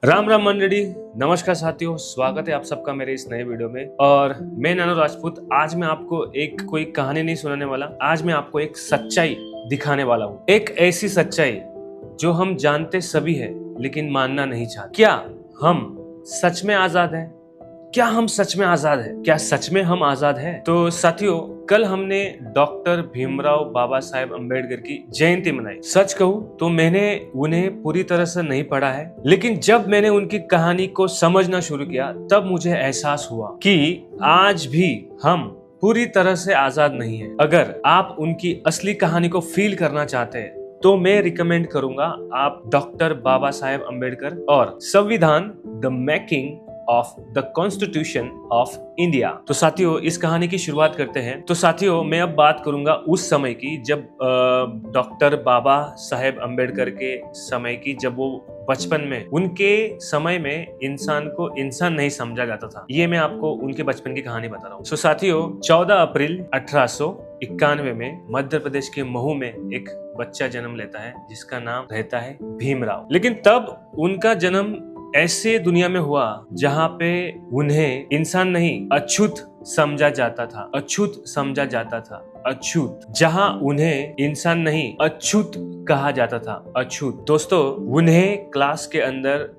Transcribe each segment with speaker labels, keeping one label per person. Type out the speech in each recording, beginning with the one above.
Speaker 1: राम राम मंडली, नमस्कार साथियों, स्वागत है आप सबका मेरे इस नए वीडियो में। और मैं नानो राजपूत। आज मैं आपको एक कोई कहानी नहीं सुनाने वाला, आज मैं आपको एक सच्चाई दिखाने वाला हूँ। एक ऐसी सच्चाई जो हम जानते सभी है लेकिन मानना नहीं चाहते। क्या हम सच में आजाद हैं? क्या हम सच में आजाद हैं? क्या सच में हम आजाद हैं? तो साथियों, कल हमने डॉक्टर भीमराव बाबा साहेब अम्बेडकर की जयंती मनाई। सच कहूँ तो मैंने उन्हें पूरी तरह से नहीं पढ़ा है, लेकिन जब मैंने उनकी कहानी को समझना शुरू किया तब मुझे एहसास हुआ कि आज भी हम पूरी तरह से आजाद नहीं है। अगर आप उनकी असली कहानी को फील करना चाहते हैं तो मैं रिकमेंड करूंगा आप डॉक्टर बाबा साहेब अम्बेडकर और संविधान the making of the constitution of India. तो साथियों, इस कहानी की शुरुआत करते हैं। तो साथियों, मैं अब बात करूंगा उस समय की जब डॉक्टर बाबा साहेब अम्बेडकर के समय की, जब वो बचपन में, उनके समय में इंसान को इंसान नहीं समझा जाता था। ये मैं आपको उनके बचपन की कहानी बता रहा हूँ। साथियों, 14 अप्रैल 1891 में मध्य प्रदेश के महू में एक बच्चा जन्म लेता है जिसका नाम रहता है भीमराव। लेकिन तब उनका जन्म ऐसे दुनिया में हुआ जहाँ पे उन्हें इंसान नहीं अछूत समझा जाता था। अछूत समझा जाता था। अछूत, जहाँ उन्हें इंसान नहीं अछूत कहा जाता था। अछूत। दोस्तों, उन्हें क्लास के अंदर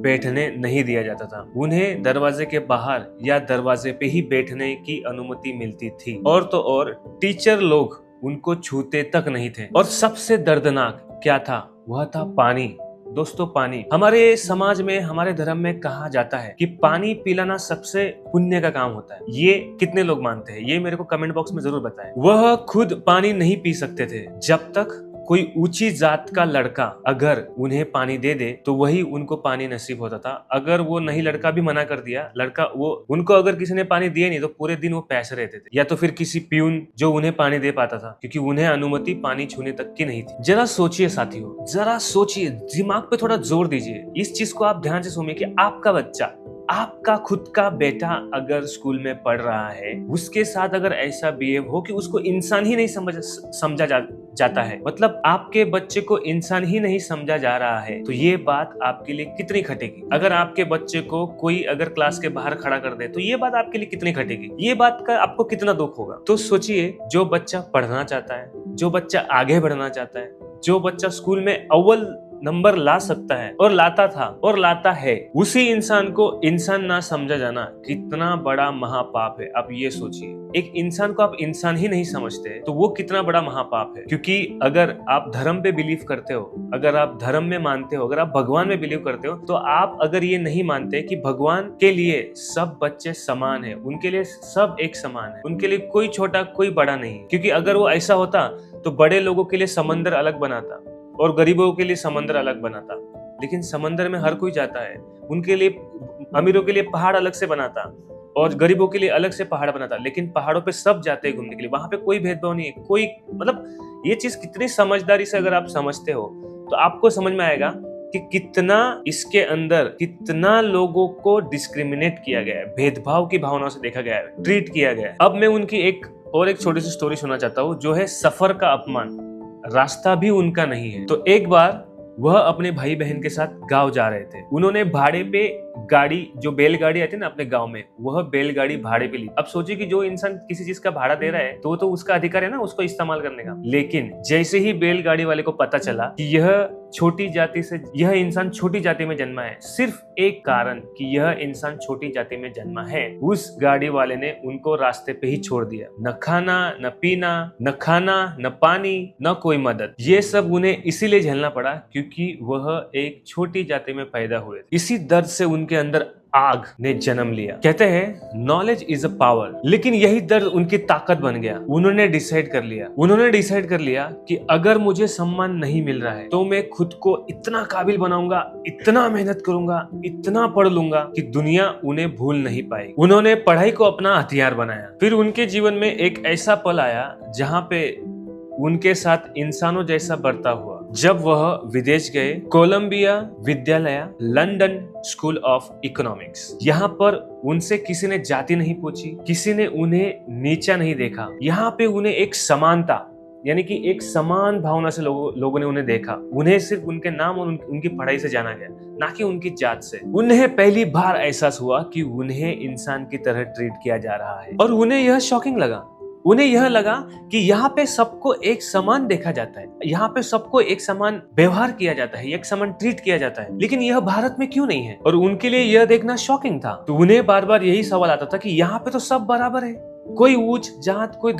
Speaker 1: बैठने नहीं दिया जाता था। उन्हें दरवाजे के बाहर या दरवाजे पे ही बैठने की अनुमति मिलती थी। और तो और टीचर लोग उनको छूते तक नहीं थे। और सबसे दर्दनाक क्या था? वह था पानी। दोस्तों, पानी। हमारे समाज में, हमारे धर्म में कहा जाता है कि पानी पिलाना सबसे पुण्य का काम होता है। ये कितने लोग मानते हैं? ये मेरे को कमेंट बॉक्स में जरूर बताएं। वह खुद पानी नहीं पी सकते थे जब तक कोई ऊंची जात का लड़का अगर उन्हें पानी दे दे तो वही उनको पानी नसीब होता था। अगर वो नहीं, लड़का भी मना कर दिया, लड़का वो उनको अगर किसी ने पानी दिया नहीं तो पूरे दिन वो पैसे रहते थे। या तो फिर किसी प्यून जो उन्हें पानी दे पाता था, क्योंकि उन्हें अनुमति पानी छूने तक की नहीं थी। जरा सोचिए साथियों, जरा सोचिए, दिमाग पे थोड़ा जोर दीजिए। इस चीज को आप ध्यान से सुनिए कि आपका बच्चा, आपका खुद का बेटा अगर स्कूल में पढ़ रहा है, उसके साथ अगर ऐसा बिहेव हो कि उसको इंसान ही नहीं समझा जाता है, मतलब आपके बच्चे को इंसान ही नहीं समझा जा रहा है, तो ये बात आपके लिए कितनी खटेगी। अगर आपके बच्चे को कोई अगर क्लास के बाहर खड़ा कर दे तो ये बात आपके लिए कितनी खटेगी। ये बात का आपको कितना दुख होगा। तो सोचिए, जो बच्चा पढ़ना चाहता है, जो बच्चा आगे बढ़ना चाहता है, जो बच्चा स्कूल में अव्वल नंबर ला सकता है और लाता था और लाता है, उसी इंसान को इंसान ना समझा जाना कितना बड़ा महापाप है। आप ये सोचिए, एक इंसान को आप इंसान ही नहीं समझते तो वो कितना बड़ा महापाप है। क्योंकि अगर आप धर्म पे बिलीव करते हो, अगर आप धर्म में मानते हो, अगर आप भगवान में बिलीव करते हो, तो आप अगर ये नहीं मानते कि भगवान के लिए सब बच्चे समान है, उनके लिए सब एक समान है, उनके लिए कोई छोटा कोई बड़ा नहीं। क्योंकि अगर वो ऐसा होता तो बड़े लोगों के लिए समंदर अलग बनाता और गरीबों के लिए समंदर अलग बनाता। लेकिन समंदर में हर कोई जाता है, उनके लिए, अमीरों के लिए पहाड़ अलग से बनाता और गरीबों के लिए अलग से पहाड़ बनाता। लेकिन पहाड़ों पे सब जाते हैं घूमने के लिए, वहां पे कोई भेदभाव नहीं है। कोई, मतलब ये चीज कितनी समझदारी से अगर आप समझते हो तो आपको समझ में आएगा कि कितना इसके अंदर, कितना लोगों को डिस्क्रिमिनेट किया गया है, भेदभाव की भावना से देखा गया है, ट्रीट किया गया है। अब मैं उनकी एक छोटी सी स्टोरी सुनना चाहता हूँ, जो है सफर का अपमान। रास्ता भी उनका नहीं है। तो एक बार वह अपने भाई बहन के साथ गांव जा रहे थे। उन्होंने भाड़े पे गाड़ी, जो बैलगाड़ी आती है ना अपने गांव में, वह बैलगाड़ी भाड़े पे ली। अब सोचिए कि जो इंसान किसी चीज का भाड़ा दे रहा है तो उसका अधिकार है ना उसको इस्तेमाल करने का। लेकिन जैसे ही बैलगाड़ी वाले को पता चला कि यह छोटी जाति से, यह इंसान छोटी जाति में जन्मा है, सिर्फ एक कारण कि यह इंसान छोटी जाति में जन्मा है, उस गाड़ी वाले ने उनको रास्ते पे ही छोड़ दिया। न खाना, न पीना, न खाना, न पानी, न कोई मदद। ये सब उन्हें इसीलिए झेलना पड़ा क्योंकि वह एक छोटी जाति में पैदा हुए। इसी दर्द से उनके अंदर आग ने जन्म लिया। कहते हैं नॉलेज इज अ पावर, लेकिन यही दर्द उनकी ताकत बन गया। उन्होंने डिसाइड कर लिया कि अगर मुझे सम्मान नहीं मिल रहा है तो मैं खुद को इतना काबिल बनाऊंगा, इतना मेहनत करूंगा, इतना पढ़ लूंगा कि दुनिया उन्हें भूल नहीं पाएगी। उन्होंने पढ़ाई को अपना हथियार बनाया। फिर उनके जीवन में एक ऐसा पल आया जहाँ पे उनके साथ इंसानों जैसा बर्ताव हुआ। जब वह विदेश गए, कोलंबिया विद्यालय, लंदन स्कूल ऑफ इकोनॉमिक्स, यहाँ पर उनसे किसी ने जाति नहीं पूछी, किसी ने उन्हें नीचा नहीं देखा। यहाँ पे उन्हें एक समानता, यानी कि एक समान भावना से लोगों ने उन्हें देखा। उन्हें सिर्फ उनके नाम और उनकी पढ़ाई से जाना गया, ना कि उनकी जात से। उन्हें पहली बार एहसास हुआ कि उन्हें इंसान की तरह ट्रीट किया जा रहा है, और उन्हें यह शॉकिंग लगा। उन्हें यह लगा कि यहाँ पे सबको एक समान देखा जाता है, यहाँ पे सबको एक समान व्यवहार किया जाता है, एक समान ट्रीट किया जाता है, लेकिन यह भारत में क्यों नहीं है। और उनके लिए यह देखना शॉकिंग था। तो उन्हें बार बार यही सवाल आता था कि यहाँ पे तो सब बराबर है, कोई ऊंच जात, कोई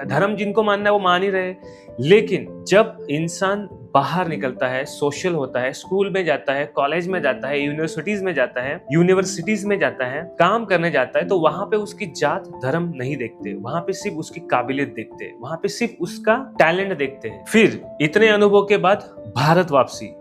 Speaker 1: धर्म जिनको मानना है वो मान ही रहे। लेकिन जब इंसान बाहर निकलता है, सोशल होता है, स्कूल में जाता है, कॉलेज में जाता है, यूनिवर्सिटीज में जाता है, काम करने जाता है, तो वहां पे उसकी जात धर्म नहीं देखते, वहां पे सिर्फ उसकी काबिलियत देखते हैं, वहां पे सिर्फ उसका टैलेंट देखते हैं। फिर इतने अनुभव के बाद भारत वापसी,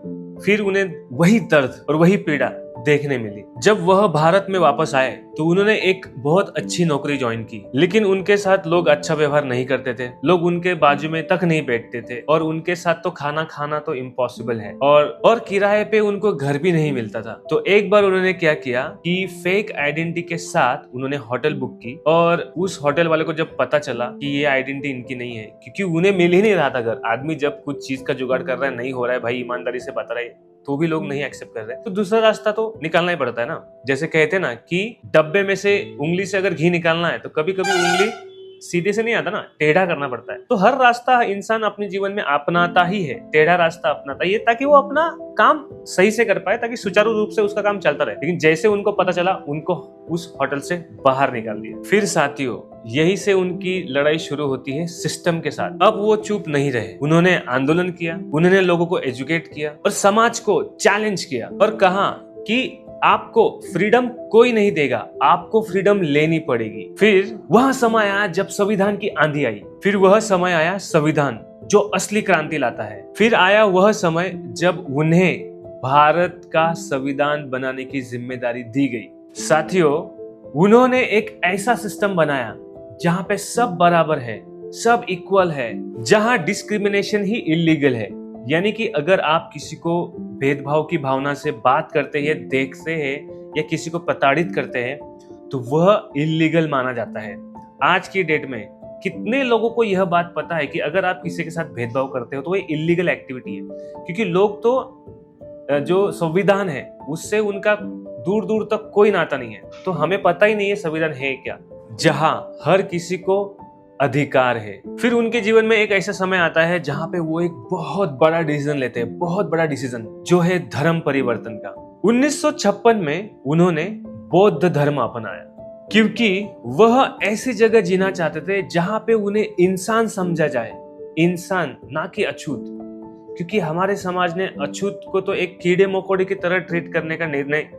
Speaker 1: फिर उन्हें वही दर्द और वही पीड़ा देखने मिली। जब वह भारत में वापस आए तो उन्होंने एक बहुत अच्छी नौकरी ज्वाइन की, लेकिन उनके साथ लोग अच्छा व्यवहार नहीं करते थे, लोग उनके बाजू में तक नहीं बैठते थे, और उनके साथ तो खाना खाना तो इम्पॉसिबल है, और किराए पे उनको घर भी नहीं मिलता था। तो एक बार उन्होंने क्या किया कि फेक आइडेंटिटी के साथ उन्होंने होटल बुक की, और उस होटल वाले को जब पता चला कि ये आइडेंटिटी इनकी नहीं है, क्योंकि उन्हें मिल ही नहीं रहा था घर। आदमी जब कुछ चीज का जुगाड़ कर रहा है, नहीं हो रहा है, भाई ईमानदारी से बता रहा है, तो भी लोग नहीं एक्सेप्ट कर रहे, तो दूसरा रास्ता तो निकालना ही पड़ता है ना। जैसे कहते हैं ना कि डब्बे में से उंगली से अगर घी निकालना है तो कभी कभी उंगली सीधे से नहीं आता ना, टेढ़ा करना पड़ता है। तो हर रास्ता इंसान अपने जीवन में अपनाता ही है, टेढ़ा रास्ता अपनाता ही है, ताकि वो अपना काम सही से कर पाए, ताकि सुचारू रूप से उसका काम चलता रहे। लेकिन जैसे उनको पता चला, उनको उस होटल से बाहर निकाल दिया। फिर साथियों, यही से उनकी लड़ाई शुरू होती है सिस्टम के साथ। अब वो चुप नहीं रहे, उन्होंने आंदोलन किया, उन्होंने लोगों को एजुकेट किया और समाज को चैलेंज किया, और कहा कि आपको फ्रीडम कोई नहीं देगा, आपको फ्रीडम लेनी पड़ेगी। फिर वह समय आया जब संविधान की आंधी आई, फिर वह समय आया संविधान जो असली क्रांति लाता है। फिर आया वह समय जब उन्हें भारत का संविधान बनाने की जिम्मेदारी दी गई। साथियों, उन्होंने एक ऐसा सिस्टम बनाया जहां पे सब बराबर है, सब इक्वल है, जहां डिस्क्रिमिनेशन ही इलीगल है। यानी कि अगर आप किसी को भेदभाव की भावना से बात करते हैं, देखते हैं, या किसी को प्रताड़ित करते हैं, तो वह इलीगल माना जाता है। आज की डेट में कितने लोगों को यह बात पता है कि अगर आप किसी के साथ भेदभाव करते हो तो वह इलीगल एक्टिविटी है, क्योंकि लोग तो जो संविधान है उससे उनका दूर दूर तक कोई नाता नहीं है। तो हमें पता ही नहीं है संविधान है क्या, जहां हर किसी को अधिकार है। फिर उनके जीवन में एक ऐसा समय आता है जहां पे वो एक बहुत बड़ा डिसीजन लेते हैं, बहुत बड़ा डिसीजन, जो है धर्म परिवर्तन का। 1956 में उन्होंने बौद्ध धर्म अपनाया, क्योंकि वह ऐसी जगह जीना चाहते थे जहां पे उन्हें इंसान समझा जाए, इंसान, ना कि अछूत। क्योंकि हमारे समाज ने अछूत को तो एक कीड़े मकोड़े की तरह ट्रीट करने का निर्णय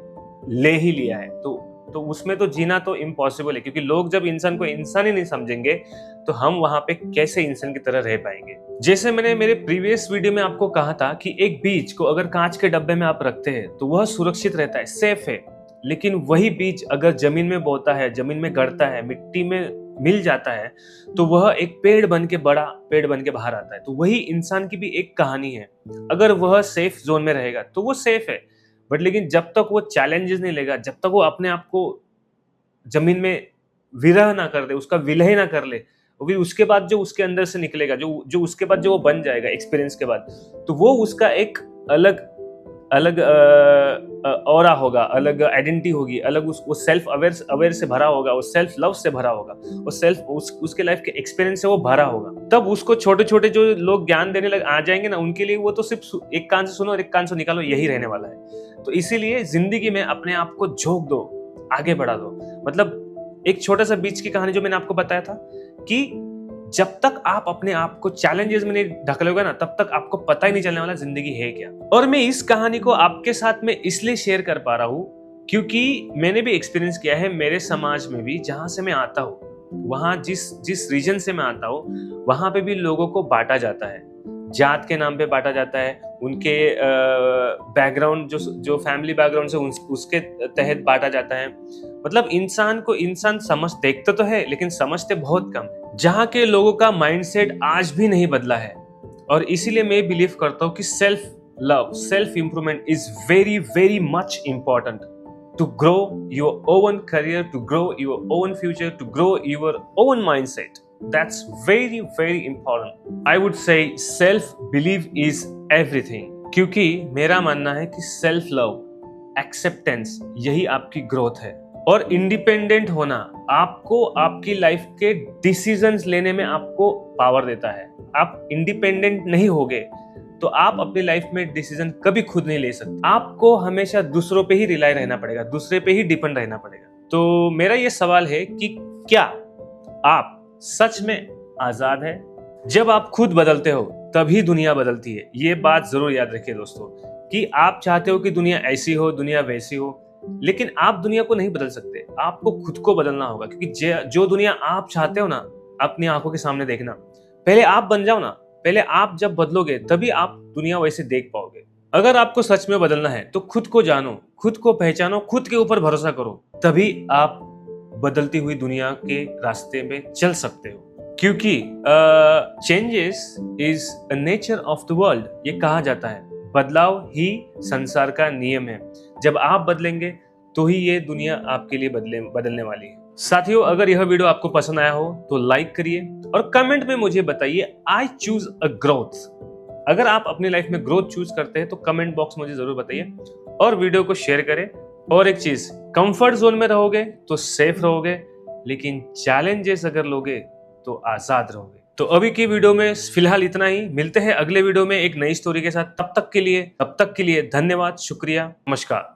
Speaker 1: ले ही लिया है, तो उसमें तो जीना तो इम्पॉसिबल है, क्योंकि लोग जब इंसान को इंसान ही नहीं समझेंगे तो हम वहां पे कैसे इंसान की तरह रह पाएंगे। जैसे मैंने मेरे प्रीवियस वीडियो में आपको कहा था कि एक बीज को अगर कांच के डब्बे में आप रखते हैं तो वह सुरक्षित रहता है, सेफ है, लेकिन वही बीज अगर जमीन में बोता है, जमीन में गड़ता है, मिट्टी में मिल जाता है, तो वह एक पेड़ बन के बाहर आता है। तो वही इंसान की भी एक कहानी है। अगर वह सेफ जोन में रहेगा तो वो सेफ है, बट लेकिन जब तक वो चैलेंजेस नहीं लेगा, जब तक वो अपने आप को जमीन में विरह ना कर दे, उसका विलय ना कर ले, फिर उसके बाद जो उसके अंदर से निकलेगा, जो उसके बाद जो वो बन जाएगा एक्सपीरियंस के बाद, तो वो उसका एक अलग ऑरा होगा, अलग आइडेंटिटी होगी, अलग वो सेल्फ अवेयर से भरा होगा, वो सेल्फ लव से भरा होगा, वो उसके लाइफ के एक्सपीरियंस से वो भरा होगा। तब उसको छोटे छोटे जो लोग ज्ञान देने लग आ जाएंगे ना, उनके लिए वो तो सिर्फ एक कान से सुनो और एक कान से निकालो, यही रहने वाला है। तो इसीलिए जिंदगी में अपने आप को झोंक दो, आगे बढ़ा दो। मतलब एक छोटा सा बीच की कहानी जो मैंने आपको बताया था कि जब तक आप अपने आप को चैलेंजेस में नहीं ढकलोगे ना, तब तक आपको पता ही नहीं चलने वाला जिंदगी है क्या। और मैं इस कहानी को आपके साथ में इसलिए शेयर कर पा रहा हूं क्योंकि मैंने भी एक्सपीरियंस किया है मेरे समाज में भी, जहां से मैं आता हूं, वहां जिस रीजन से मैं आता हूं, वहां पे भी लोगों को बांटा जाता है, जात के नाम पे बांटा जाता है, उनके बैकग्राउंड जो फैमिली बैकग्राउंड से उसके तहत बांटा जाता है। मतलब इंसान को इंसान देखते तो है, लेकिन समझते बहुत कम है। जहां के लोगों का माइंडसेट आज भी नहीं बदला है, और इसीलिए मैं बिलीव करता हूं कि self love, self improvement is very very much important to grow your own career, to grow your own future, to grow your own mindset. that's very very important. I would say self belief is everything, क्योंकि मेरा मानना है कि self love, acceptance, यही आपकी growth है। और independent होना आपको आपकी लाइफ के डिसीजंस लेने में आपको पावर देता है। आप इंडिपेंडेंट नहीं होगे तो आप अपनी लाइफ में डिसीजन कभी खुद नहीं ले सकते। आपको हमेशा दूसरों पे ही रिलाई रहना पड़ेगा, दूसरे पे ही डिपेंड रहना पड़ेगा। तो मेरा ये सवाल है कि क्या आप सच में आजाद हैं? जब आप खुद बदलते हो तभी दुनिया बदलती है। ये बात जरूर याद रखिए दोस्तों, कि आप चाहते हो कि दुनिया ऐसी हो, दुनिया वैसी हो, लेकिन आप दुनिया को नहीं बदल सकते। आपको खुद को बदलना होगा, क्योंकि जो दुनिया आप चाहते हो ना, अपनी आंखों के सामने देखना। पहले आप बन जाओ ना, पहले आप जब बदलोगे तभी आप दुनिया वैसे देख पाओगे। अगर आपको सच में बदलना है तो खुद को जानो, खुद को पहचानो, खुद के ऊपर भरोसा करो, तभी आप बदलती हुई दुनिया के रास्ते में चल सकते हो। क्योंकि changes is a nature of the world, ये कहा जाता है। बदलाव ही संसार का नियम है। जब आप बदलेंगे तो ही ये दुनिया आपके लिए बदलने वाली है। साथियों, अगर यह वीडियो आपको पसंद आया हो तो लाइक करिए और कमेंट में मुझे बताइए आई चूज अ ग्रोथ। अगर आप अपनी लाइफ में ग्रोथ चूज करते हैं तो कमेंट बॉक्स मुझे जरूर बताइए और वीडियो को शेयर करें। और एक चीज, कंफर्ट जोन में रहोगे तो सेफ रहोगे, लेकिन चैलेंजेस अगर लोगे तो आजाद रहोगे। तो अभी की वीडियो में फिलहाल इतना ही। मिलते हैं अगले वीडियो में एक नई स्टोरी के साथ। तब तक के लिए धन्यवाद, शुक्रिया, नमस्कार।